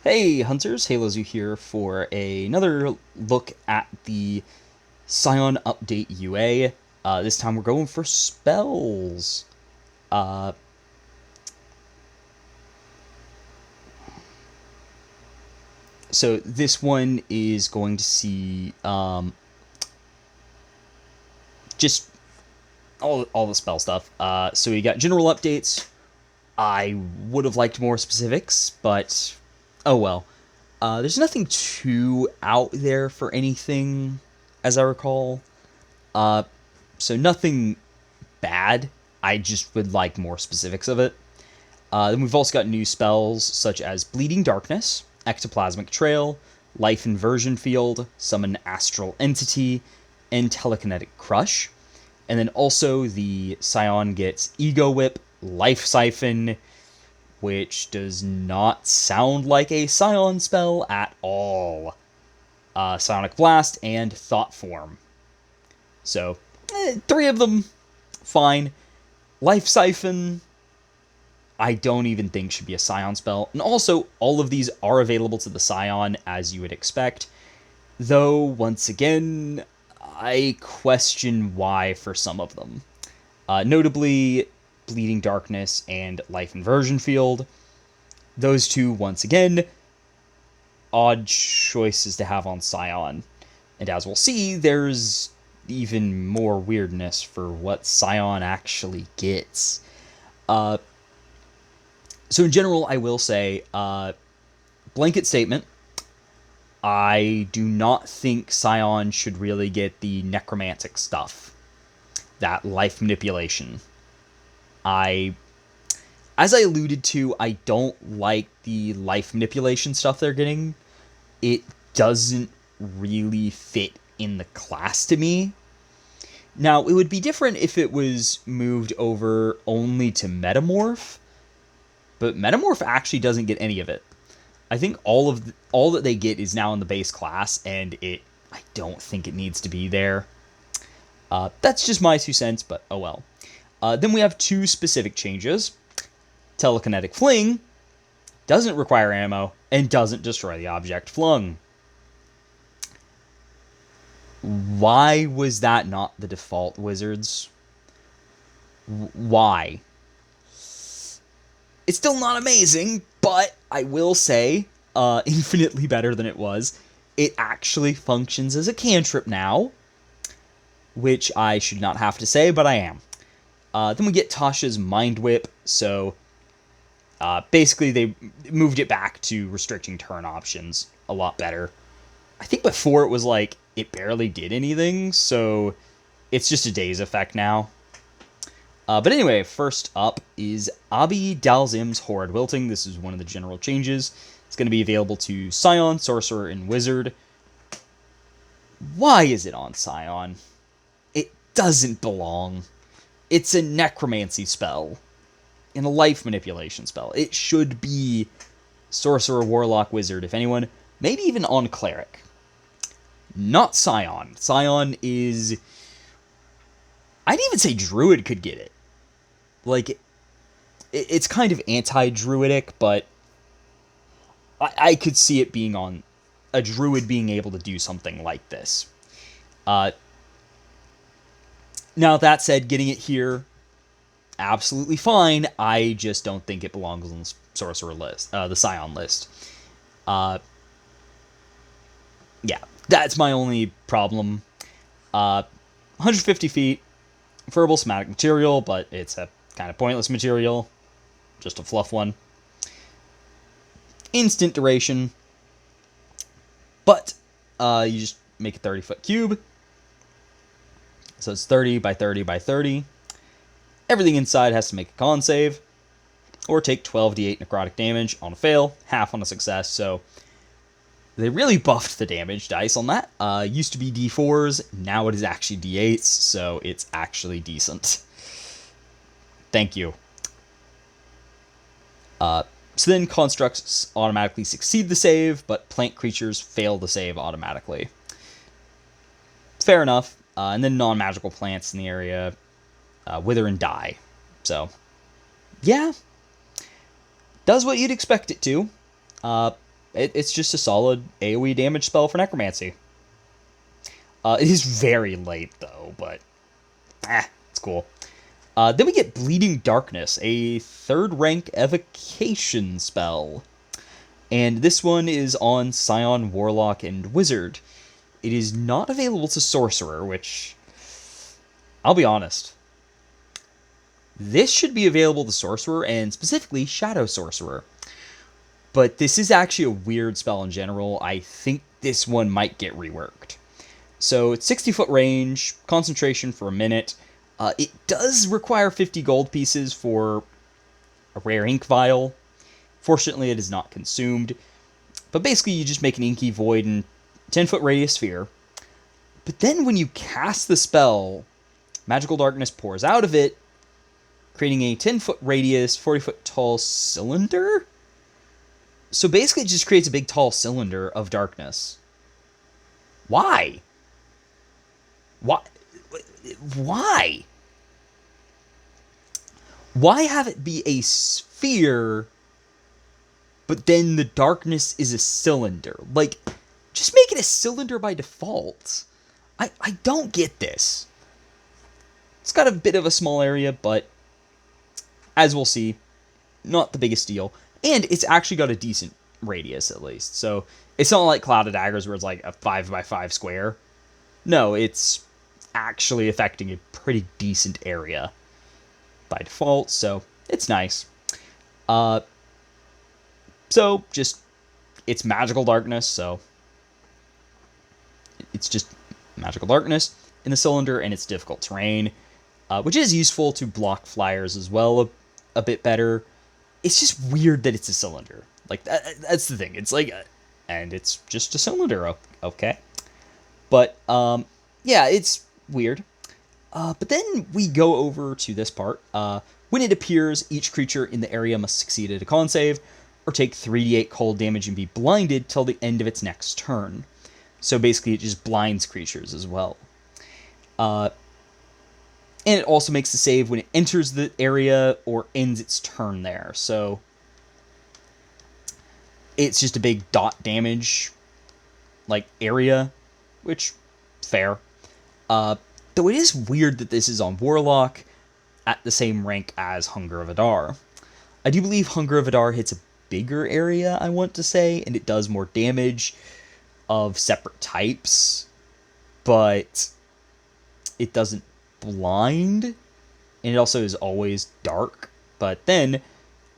Hey Hunters, HaloZoo here for another look at the Psion Update UA. This time we're going for spells. Uh, so this one is going to see just all the spell stuff. So we got general updates. I would have liked more specifics, but oh well. There's nothing too out there for anything, as I recall. So nothing bad. I just would like more specifics of it. Then we've also got new spells such as Bleeding Darkness, Ectoplasmic Trail, Life Inversion Field, Summon Astral Entity, and Telekinetic Crush. And then also the Psion gets Ego Whip, Life Siphon, which does not sound like a Psion spell at all. Psionic Blast, and Thought Form. So, three of them, fine. Life Siphon, I don't even think should be a Psion spell. And also, all of these are available to the Psion, as you would expect. Though, once again, I question why for some of them. Notably, Bleeding Darkness and Life Inversion Field. Those two, once again, odd choices to have on Psion. And as we'll see, there's even more weirdness for what Psion actually gets. So in general, I will say, blanket statement, I do not think Psion should really get the necromantic stuff. That life manipulation. As I alluded to, I don't like the life manipulation stuff they're getting. It doesn't really fit in the class to me. Now, it would be different if it was moved over only to Metamorph, but Metamorph actually doesn't get any of it. I think all that they get is now in the base class, and I don't think it needs to be there. That's just my 2 cents, but oh well. Then we have 2 specific changes. Telekinetic Fling doesn't require ammo and doesn't destroy the object flung. Why was that not the default, Wizards? Why? It's still not amazing, but I will say, infinitely better than it was. It actually functions as a cantrip now, which I should not have to say, but I am. Then we get Tasha's Mind Whip, so basically they moved it back to restricting turn options a lot better. I think before it was like, it barely did anything, so it's just a daze effect now. But anyway, first up is Abi Dalzim's Horrid Wilting. This is one of the general changes. It's going to be available to Psion, Sorcerer, and Wizard. Why is it on Psion? It doesn't belong. It's a necromancy spell. And a life manipulation spell. It should be Sorcerer, Warlock, Wizard, if anyone. Maybe even on Cleric. Not Psion. Psion is... I'd even say Druid could get it. Like, it's kind of anti-Druidic, but I could see it being on a Druid being able to do something like this. Now, that said, getting it here, absolutely fine. I just don't think it belongs on the Sorcerer list, the Psion list. Yeah, that's my only problem. 150 feet, verbal somatic material, but it's a kind of pointless material. Just a fluff one. Instant duration. But, you just make a 30-foot cube. So it's 30 by 30 by 30. Everything inside has to make a con save. Or take 12d8 necrotic damage on a fail, half on a success, so... They really buffed the damage dice on that. Used to be d4s, now it is actually d8s, so it's actually decent. Thank you. So then constructs automatically succeed the save, but plant creatures fail the save automatically. Fair enough. And then non-magical plants in the area wither and die. So, yeah. Does what you'd expect it to. It's just a solid AoE damage spell for necromancy. It is very late, though, but it's cool. Then we get Bleeding Darkness, a 3rd rank evocation spell. And this one is on Scion, Warlock, and Wizard. It is not available to Sorcerer, which, I'll be honest, this should be available to Sorcerer, and specifically Shadow Sorcerer. But this is actually a weird spell in general. I think this one might get reworked. So it's 60-foot range, concentration for a minute. It does require 50 gold pieces for a rare ink vial. Fortunately, it is not consumed. But basically, you just make an inky void in 10-foot radius sphere. But then when you cast the spell, magical darkness pours out of it, creating a 10-foot radius, 40-foot tall cylinder? So basically, it just creates a big tall cylinder of darkness. Why? Why? Why have it be a sphere, but then the darkness is a cylinder? Like, just make it a cylinder by default. I don't get this. It's got a bit of a small area, but as we'll see, not the biggest deal. And it's actually got a decent radius, at least. So it's not like Cloud of Daggers where it's like a 5x5 square. No, it's actually affecting a pretty decent area by default, so it's nice. So just, it's magical darkness, so it's just magical darkness in the cylinder, and it's difficult terrain, which is useful to block flyers as well a bit better. It's just weird that it's a cylinder. Like, that's the thing. It's like, and it's just a cylinder, okay? But, yeah, it's weird. But then we go over to this part. When it appears, each creature in the area must succeed at a con save, or take 3d8 cold damage and be blinded till the end of its next turn. So basically, it just blinds creatures as well. And it also makes the save when it enters the area or ends its turn there. So it's just a big dot damage, like, area, which, fair. Though it is weird that this is on Warlock at the same rank as Hunger of Adar. I do believe Hunger of Adar hits a bigger area, I want to say, and it does more damage of separate types, but it doesn't blind, and it also is always dark. But then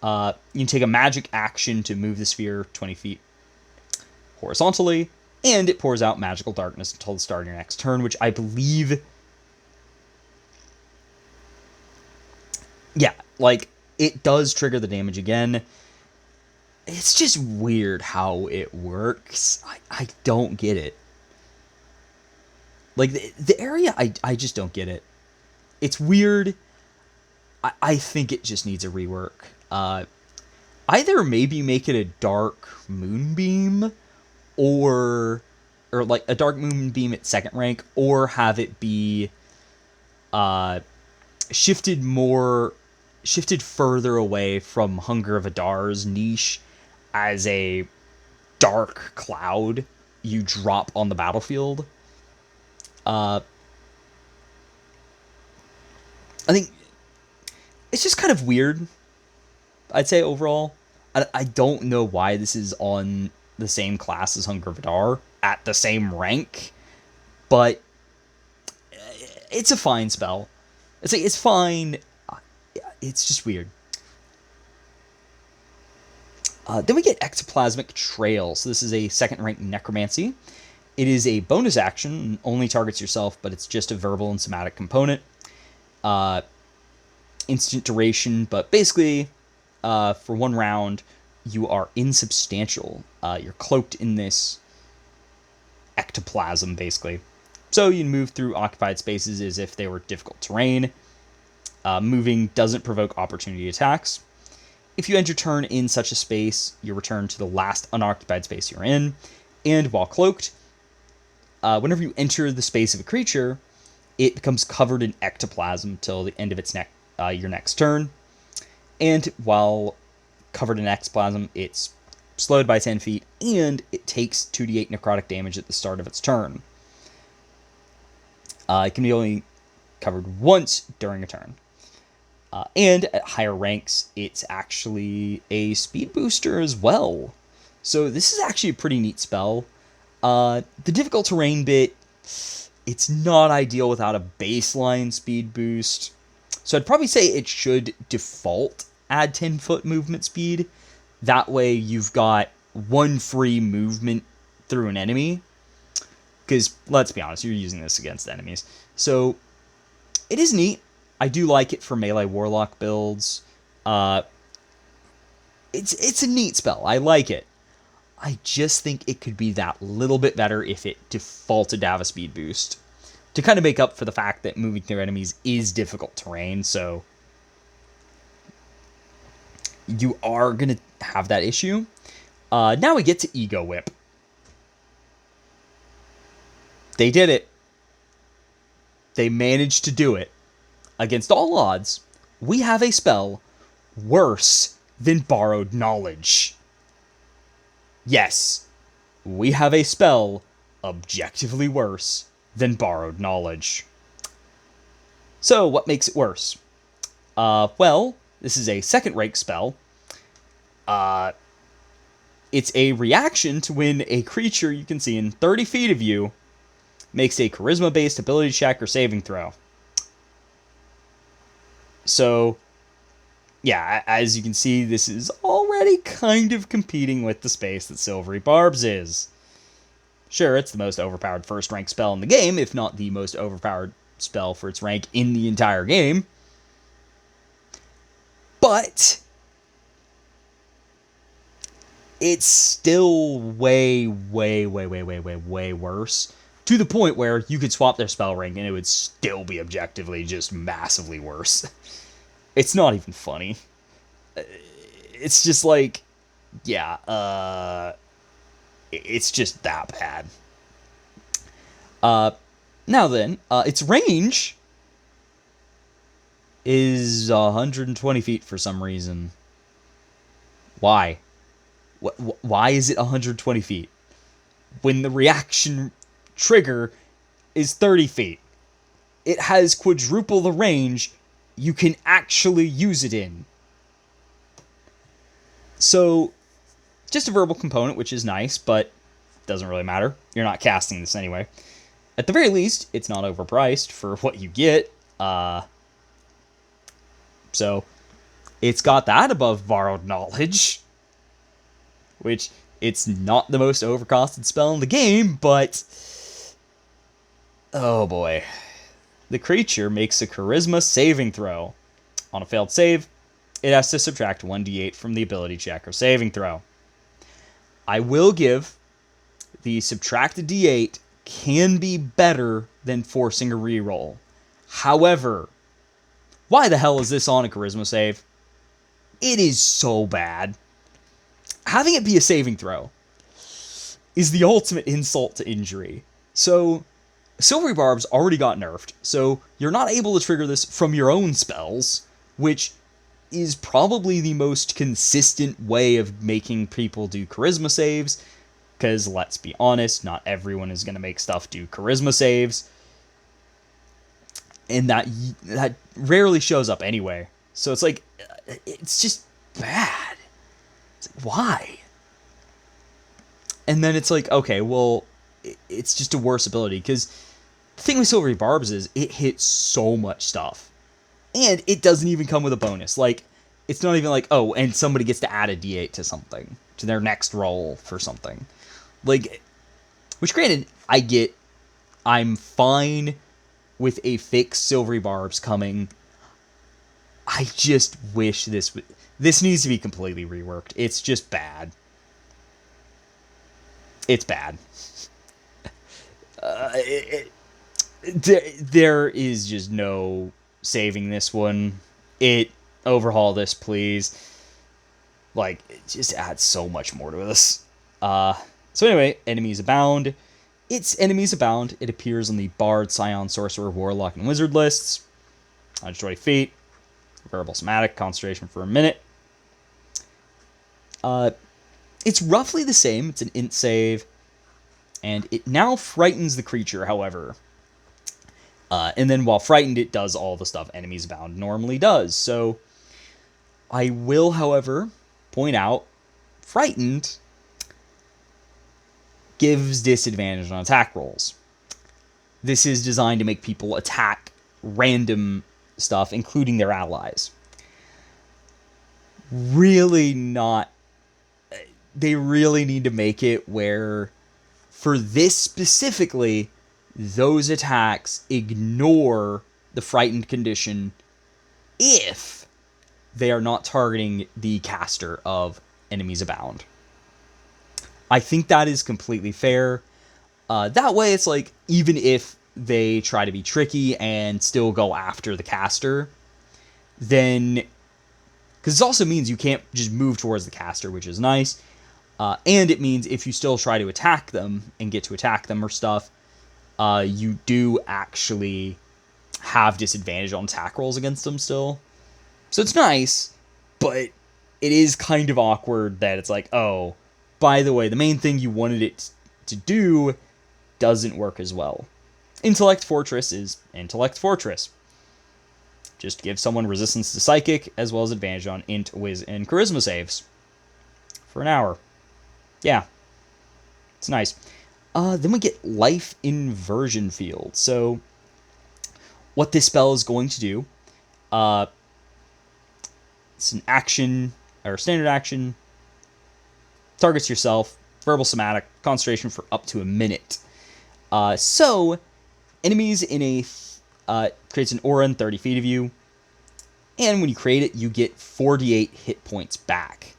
you can take a magic action to move the sphere 20 feet horizontally, and it pours out magical darkness until the start of your next turn, which I believe, yeah, like, it does trigger the damage again. It's just weird how it works. I don't get it. Like, the area, I just don't get it. It's weird. I think it just needs a rework. Either maybe make it a dark moonbeam, or like a dark moonbeam at 2nd rank, or have it be shifted further away from Hunger of Adar's niche as a dark cloud you drop on the battlefield. I think it's just kind of weird, I'd say, overall. I don't know why this is on the same class as Hunger of Adar at the same rank, but it's a fine spell. It's fine. It's just weird. Then we get Ectoplasmic Trail. So this is a 2nd rank necromancy. It is a bonus action, only targets yourself, but it's just a verbal and somatic component. Instant duration, but basically, for 1 round, you are insubstantial. You're cloaked in this ectoplasm, basically. So you can move through occupied spaces as if they were difficult terrain. Moving doesn't provoke opportunity attacks. If you end your turn in such a space, you return to the last unoccupied space you're in. And while cloaked, whenever you enter the space of a creature, it becomes covered in ectoplasm till the end of its your next turn. And while covered in ectoplasm, it's slowed by 10 feet, and it takes 2d8 necrotic damage at the start of its turn. It can be only covered once during a turn. And at higher ranks, it's actually a speed booster as well. So this is actually a pretty neat spell. The difficult terrain bit, it's not ideal without a baseline speed boost. So I'd probably say it should default add 10-foot movement speed. That way you've got one free movement through an enemy. Because, let's be honest, you're using this against enemies. So, it is neat. I do like it for melee warlock builds. It's a neat spell. I like it. I just think it could be that little bit better if it defaulted to have a speed boost. To kind of make up for the fact that moving through enemies is difficult terrain, so you are going to have that issue. Now we get to Ego Whip. They did it. They managed to do it. Against all odds, we have a spell worse than Borrowed Knowledge. Yes, we have a spell objectively worse than Borrowed Knowledge. So, what makes it worse? Well, this is a second rank spell. It's a reaction to when a creature you can see in 30 feet of you makes a charisma-based ability check or saving throw. So, yeah, as you can see, this is already kind of competing with the space that Silvery Barbs is. Sure, it's the most overpowered first-rank spell in the game, if not the most overpowered spell for its rank in the entire game. But it's still way worse. To the point where you could swap their spell rank and it would still be objectively just massively worse. It's not even funny. It's just like, yeah, it's just that bad. Now then, its range is 120 feet for some reason. Why? Why is it 120 feet? When the reaction trigger is 30 feet. It has quadruple the range you can actually use it in. So, just a verbal component, which is nice, but doesn't really matter. You're not casting this anyway. At the very least, it's not overpriced for what you get. So, it's got that above Borrowed Knowledge, which it's not the most overcosted spell in the game, but oh boy. The creature makes a charisma saving throw. On a failed save, it has to subtract 1d8 from the ability check or saving throw. I will give the subtracted d8 can be better than forcing a reroll. However, why the hell is this on a charisma save? It is so bad. Having it be a saving throw is the ultimate insult to injury. So, Silvery Barbs already got nerfed, so you're not able to trigger this from your own spells, which is probably the most consistent way of making people do charisma saves, because let's be honest, not everyone is going to make stuff do charisma saves, and that rarely shows up anyway. So it's like, it's just bad. It's like, why? And then it's like, okay, well, it's just a worse ability, because the thing with Silvery Barbs is it hits so much stuff. And it doesn't even come with a bonus. Like, it's not even like, oh, and somebody gets to add a d8 to something, to their next roll for something. Like, which granted, I'm fine with a fixed Silvery Barbs coming. I just wish this needs to be completely reworked. It's just bad. It's bad. There is just no saving this one. Overhaul this, please. Like, it just adds so much more to this. So anyway, enemies abound. Its enemies abound. It appears on the Bard, Scion, Sorcerer, Warlock, and Wizard lists. 120 feet. Verbal Somatic. Concentration for a minute. It's roughly the same. It's an int save. And it now frightens the creature, however. And then while frightened, it does all the stuff Enemies Abound normally does. So I will, however, point out, frightened gives disadvantage on attack rolls. This is designed to make people attack random stuff, including their allies. Really not... They really need to make it where, for this specifically, those attacks ignore the frightened condition if they are not targeting the caster of Enemies Abound. I think that is completely fair. That way, it's like, even if they try to be tricky and still go after the caster, then... Because it also means you can't just move towards the caster, which is nice. And it means if you still try to attack them and get to attack them or stuff, you do actually have disadvantage on attack rolls against them still. So it's nice, but it is kind of awkward that it's like, oh, by the way, the main thing you wanted it to do doesn't work as well. Intellect Fortress is Intellect Fortress. Just give someone resistance to Psychic, as well as advantage on Int, Wiz, and Charisma saves. For an hour. Yeah. It's nice. Then we get Life Inversion Field. So, what this spell is going to do, it's an action, or standard action, targets yourself, verbal somatic, concentration for up to a minute. So, enemies in a, creates an aura in 30 feet of you, and when you create it, you get 48 hit points back.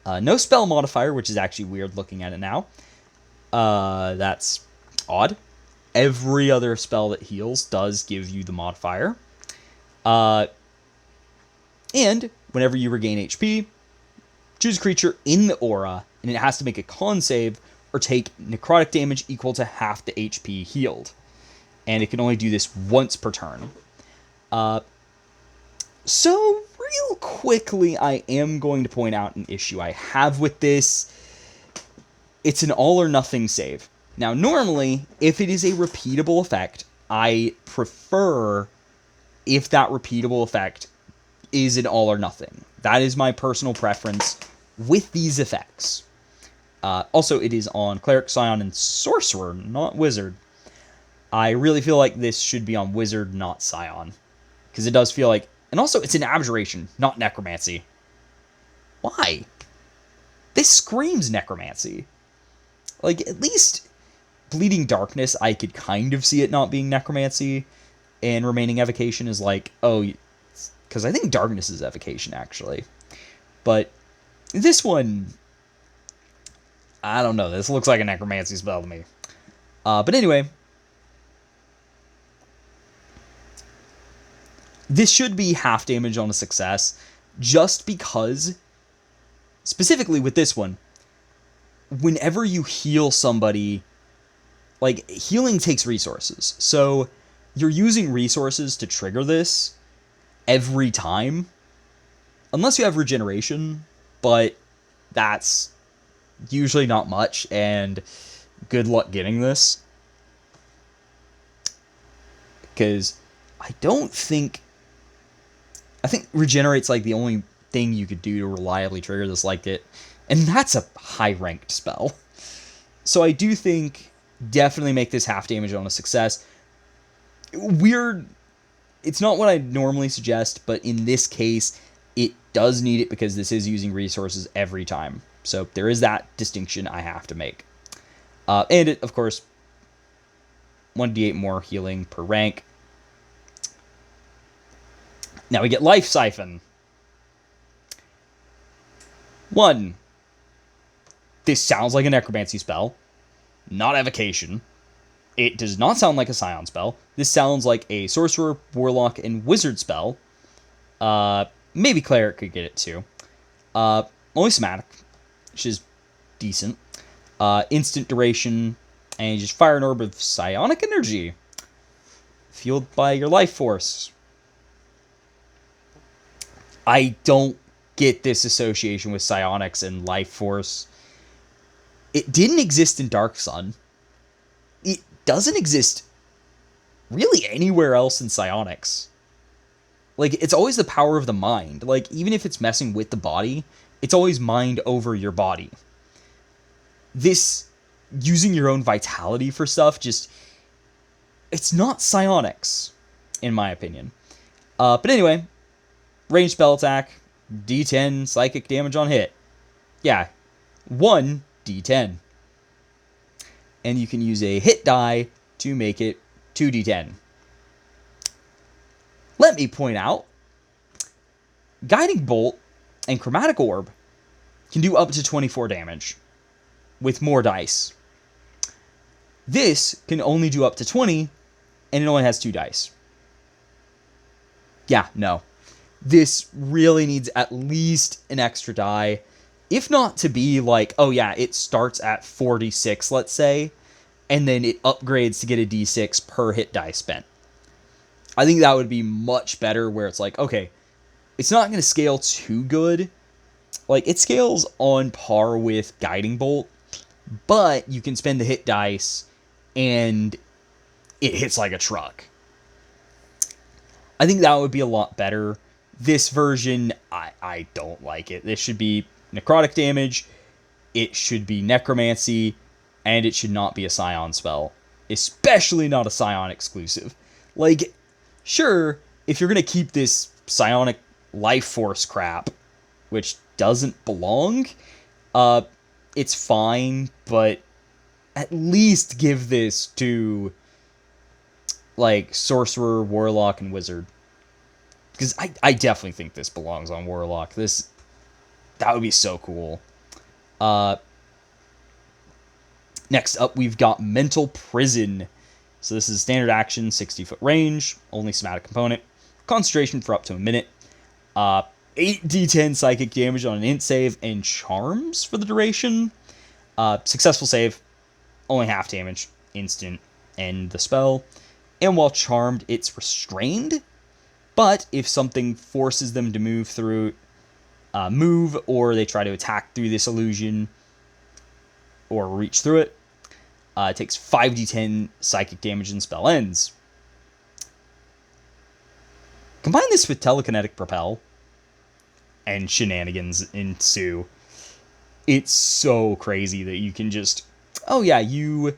No spell modifier, which is actually weird looking at it now. That's odd. Every other spell that heals does give you the modifier. And whenever you regain HP, choose a creature in the aura, and it has to make a con save or take necrotic damage equal to half the HP healed. And it can only do this once per turn. So, real quickly, I am going to point out an issue I have with this. It's an all or nothing save. Now, normally, if it is a repeatable effect, I prefer if that repeatable effect is an all or nothing. That is my personal preference with these effects. Also, it is on Cleric, Scion, and Sorcerer, not Wizard. I really feel like this should be on Wizard, not Scion. Because it does feel like... And also, it's an Abjuration, not Necromancy. Why? This screams Necromancy. Like, at least Bleeding Darkness, I could kind of see it not being Necromancy. And Remaining Evocation is like, oh... Because I think Darkness is Evocation, actually. But this one... I don't know. This looks like a Necromancy spell to me. But anyway... This should be half damage on a success, just because, specifically with this one, whenever you heal somebody, like, healing takes resources. So, you're using resources to trigger this every time, unless you have regeneration, but that's usually not much, and good luck getting this. Because I think Regenerate's like the only thing you could do to reliably trigger this like it. And that's a high-ranked spell. So I do think definitely make this half damage on a success. Weird. It's not what I normally suggest, but in this case, it does need it because this is using resources every time. So there is that distinction I have to make. And it, of course, 1d8 more healing per rank. Now we get Life Siphon. 1. This sounds like a Necromancy spell, not Evocation. It does not sound like a Scion spell. This sounds like a Sorcerer, Warlock, and Wizard spell. Maybe Cleric could get it too. Only Somatic, which is decent. Instant duration, and you just fire an orb of Psionic energy, fueled by your life force. I don't get this association with psionics and life force. It didn't exist in Dark Sun. It doesn't exist really anywhere else in psionics. Like, it's always the power of the mind. Like, even if it's messing with the body, it's always mind over your body. This using your own vitality for stuff, just, it's not psionics, in my opinion. But anyway, ranged spell attack, D10 psychic damage on hit. Yeah, 1 D10. And you can use a hit die to make it 2d10. Let me point out, Guiding Bolt and Chromatic Orb can do up to 24 damage with more dice. This can only do up to 20, and it only has 2 dice. Yeah, no. This really needs at least an extra die, if not to be like, oh yeah, it starts at 46, let's say, and then it upgrades to get a d6 per hit die spent. I think that would be much better, where it's like, okay, it's not going to scale too good. Like, it scales on par with Guiding Bolt, but you can spend the hit dice, and it hits like a truck. I think that would be a lot better. This version, I don't like it. This should be necrotic damage, it should be necromancy, and it should not be a Psion spell. Especially not a Psion exclusive. Like, sure, if you're going to keep this psionic life force crap, which doesn't belong, it's fine, but at least give this to, like, sorcerer, warlock, and wizard. Because I definitely think this belongs on warlock. That would be so cool. Next up, we've got Mental Prison. So this is standard action, 60-foot range, only somatic component, concentration for up to a minute, 8d10 psychic damage on an int save, and charms for the duration. Successful save, only half damage, instant, end the spell. And while charmed, it's restrained, but if something forces them to move, or they try to attack through this illusion, or reach through it, it takes 5d10 psychic damage and spell ends. Combine this with telekinetic propel, and shenanigans ensue. It's so crazy that you can just, oh yeah, you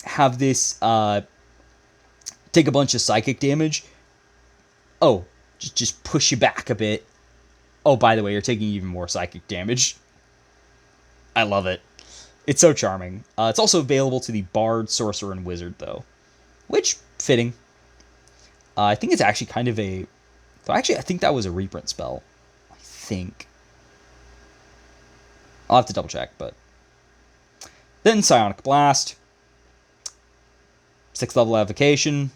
have this, take a bunch of psychic damage. Oh, just push you back a bit. Oh, by the way, you're taking even more psychic damage. I love it. It's so charming. It's also available to the Bard, Sorcerer, and Wizard, though. Which, fitting. I think it's actually kind of a... Actually, I think that was a reprint spell. I think. I'll have to double check, but... Then Psionic Blast. 6th level evocation.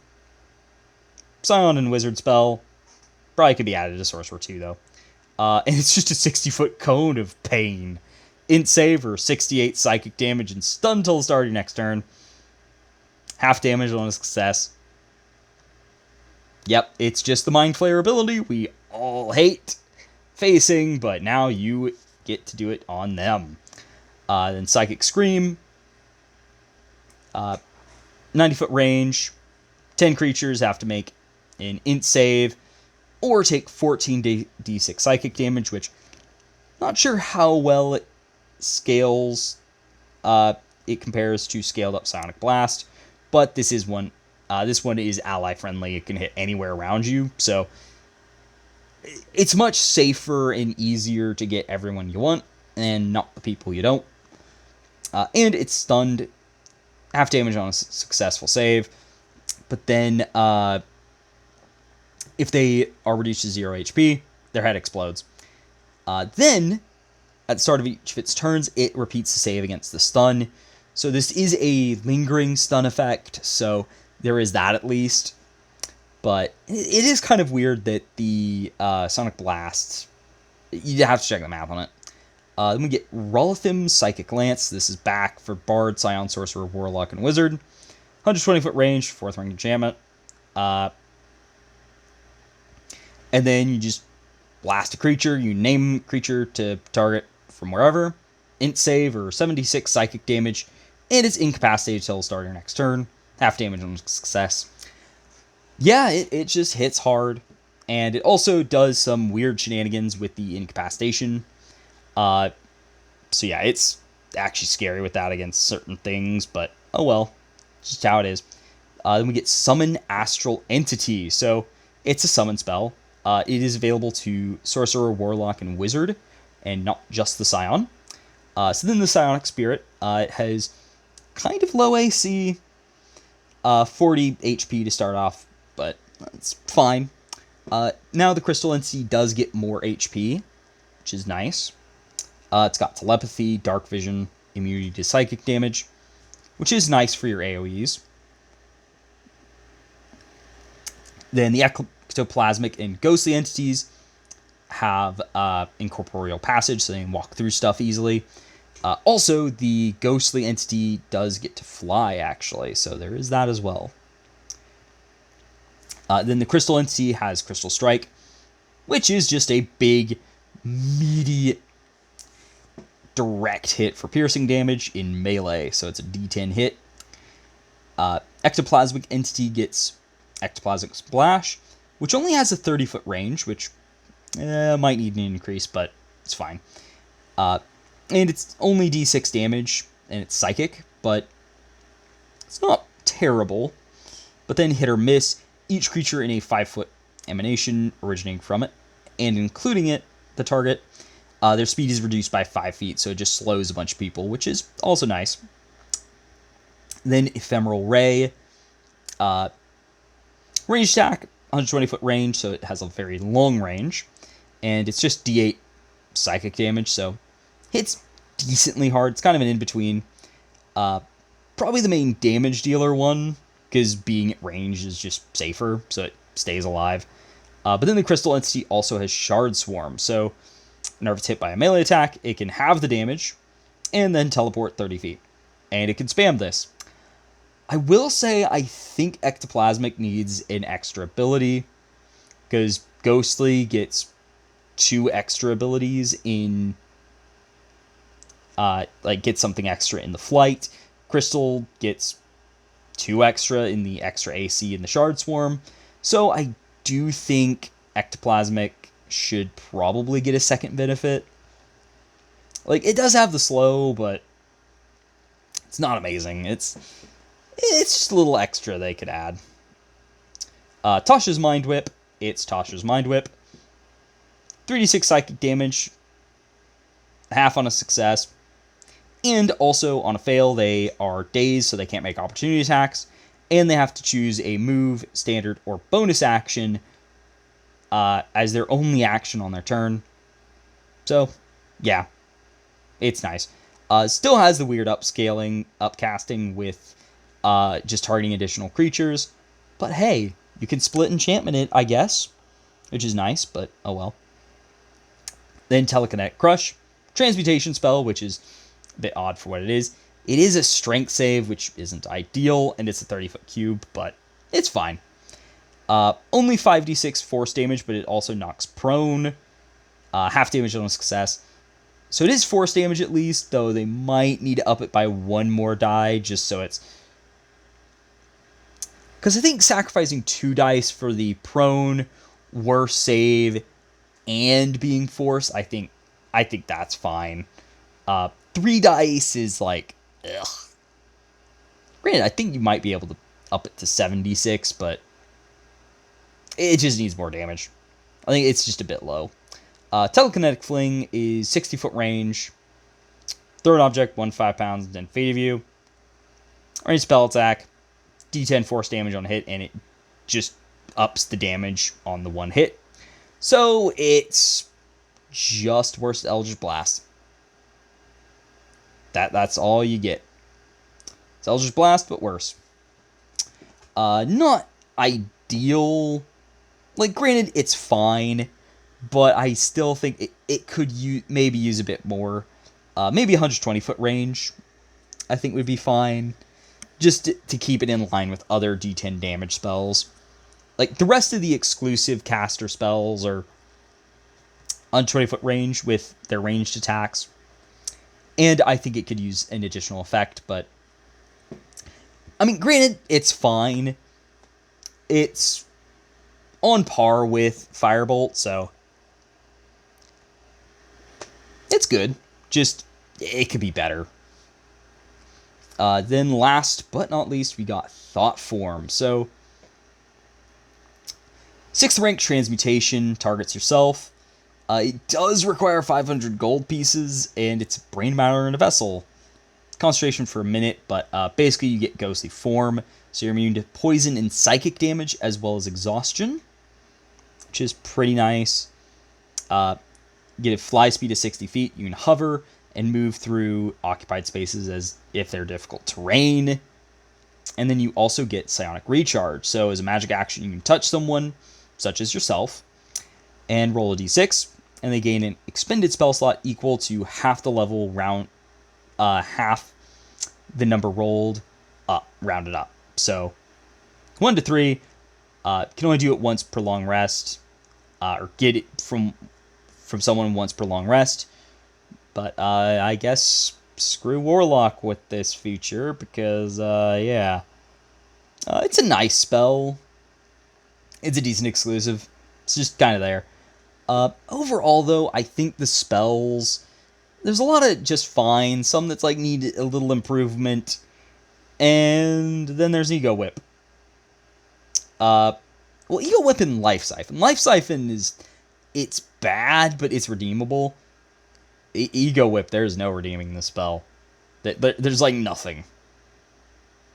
Psion and Wizard spell. Probably could be added to Sorcerer too, though. And it's just a 60-foot cone of pain. Int save or 68 psychic damage and stun till the start of your next turn. Half damage on a success. Yep, it's just the Mind Flayer ability we all hate facing, but now you get to do it on them. Then Psychic Scream. 90-foot range. 10 creatures have to make an int save or take 14 d6 psychic damage, which not sure how well it scales. It compares to scaled up Psionic Blast, but this is one. This one is ally friendly. It can hit anywhere around you, so it's much safer and easier to get everyone you want and not the people you don't. And it's stunned, half damage on a successful save, but then if they are reduced to 0 HP, their head explodes. Then, at the start of each of its turns, it repeats the save against the stun. So this is a lingering stun effect, so there is that at least. But it is kind of weird that the Sonic Blast, you have to check the math on it. Then we get Rolithim Psychic Lance. This is back for Bard, Scion, Sorcerer, Warlock, and Wizard. 120-foot range, 4th rank enchantment. And then you just blast a creature. You name creature to target from wherever. int save or 76 psychic damage, and it's incapacitated until start your next turn. Half damage on success. Yeah, it just hits hard, and it also does some weird shenanigans with the incapacitation. So yeah, it's actually scary with that against certain things, but oh well, just how it is. Then we get Summon Astral Entity. So it's a summon spell. It is available to Sorcerer, Warlock, and Wizard, and not just the Psion. So then the Psionic Spirit, it has kind of low AC, 40 HP to start off, but it's fine. Now the Crystal Entity does get more HP, which is nice. It's got Telepathy, Dark Vision, Immunity to Psychic Damage, which is nice for your AoEs. Then the Ectoplasmic and Ghostly Entities have Incorporeal Passage, so they can walk through stuff easily. Also, the Ghostly Entity does get to fly, actually, so there is that as well. Then the Crystal Entity has Crystal Strike, which is just a big, meaty, direct hit for piercing damage in melee, so it's a D10 hit. Ectoplasmic Entity gets Ectoplasmic Splash, which only has a 30-foot range, which might need an increase, but it's fine. And it's only D6 damage, and it's psychic, but it's not terrible. But then hit or miss, each creature in a 5-foot emanation originating from it, and including it, the target, their speed is reduced by 5 feet, so it just slows a bunch of people, which is also nice. Then Ephemeral Ray, range attack, 120-foot range, so it has a very long range, and it's just D8 psychic damage, so hits decently hard. It's kind of an in-between. Probably the main damage dealer one, because being at range is just safer, so it stays alive. But then the Crystal Entity also has Shard Swarm, so whenever it's hit by a melee attack, it can have the damage, and then teleport 30 feet. And it can spam this. I will say I think Ectoplasmic needs an extra ability, because Ghostly gets 2 extra abilities in, gets something extra in the flight. Crystal gets 2 extra in the extra AC in the Shard Swarm. So I do think Ectoplasmic should probably get a second benefit. Like, it does have the slow, but it's not amazing. It's just a little extra they could add. Tasha's Mind Whip. It's Tasha's Mind Whip. 3d6 psychic damage. Half on a success. And also, on a fail, they are dazed, so they can't make opportunity attacks. And they have to choose a move, standard, or bonus action as their only action on their turn. So, yeah. It's nice. Still has the weird upcasting with just targeting additional creatures. But hey, you can split enchantment it, I guess. Which is nice, but oh well. Then Telekinetic Crush. Transmutation spell, which is a bit odd for what it is. It is a strength save, which isn't ideal, and it's a 30-foot cube, but it's fine. Only 5d6 force damage, but it also knocks prone. Half damage on a success. So it is force damage at least, though they might need to up it by 1 more die, just so it's... Because I think sacrificing 2 dice for the prone, worse save, and being force, I think that's fine. 3 dice is like, ugh. Granted, I think you might be able to up it to 76, but it just needs more damage. I think it's just a bit low. Telekinetic Fling is 60-foot range. Throw an object 1 5 pounds within feet of you. Range spell attack. D10 force damage on hit, and it just ups the damage on the 1 hit. So it's just worse than Eldritch Blast. That's all you get. It's Eldritch Blast, but worse. Not ideal. Like, granted, it's fine, but I still think it could maybe use a bit more. Maybe 120-foot range, I think would be fine. Just to keep it in line with other D10 damage spells. Like, the rest of the exclusive caster spells are on 20-foot range with their ranged attacks. And I think it could use an additional effect, but I mean, granted, it's fine. It's on par with Firebolt, so it's good. Just, it could be better. Then last but not least, we got Thought Form. So, 6th rank transmutation, targets yourself. It does require 500 gold pieces, and it's brain matter in a vessel. Concentration for a minute, but basically you get ghostly form, so you're immune to poison and psychic damage, as well as exhaustion, which is pretty nice. You get a fly speed of 60 feet, you can hover and move through occupied spaces as if they're difficult terrain. And then you also get Psionic Recharge, so as a magic action you can touch someone, such as yourself, and roll a d6, and they gain an expended spell slot equal to half the level half the number rolled rounded up. So 1 to 3, can only do it once per long rest, or get it from someone once per long rest. But I guess screw Warlock with this feature because yeah, it's a nice spell. It's a decent exclusive. It's just kind of there. Overall, though, I think the spells, there's a lot of just fine, some that's like need a little improvement, and then there's Ego Whip. Well, Ego Whip and Life Siphon. Life Siphon it's bad, but it's redeemable. Ego Whip, there's no redeeming the spell. There's like nothing.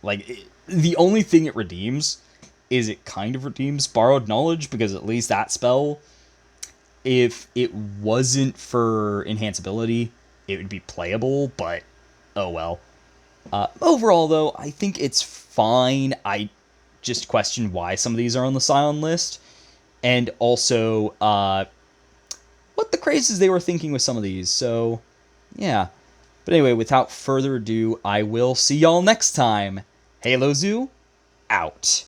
Like, the only thing it redeems is it kind of redeems Borrowed Knowledge, because at least that spell, if it wasn't for enhanceability, it would be playable, but oh well. Overall, though, I think it's fine. I just question why some of these are on the Scion list, and also what the crazes they were thinking with some of these, so yeah. But anyway, without further ado, I will see y'all next time. Halo Zoo, out.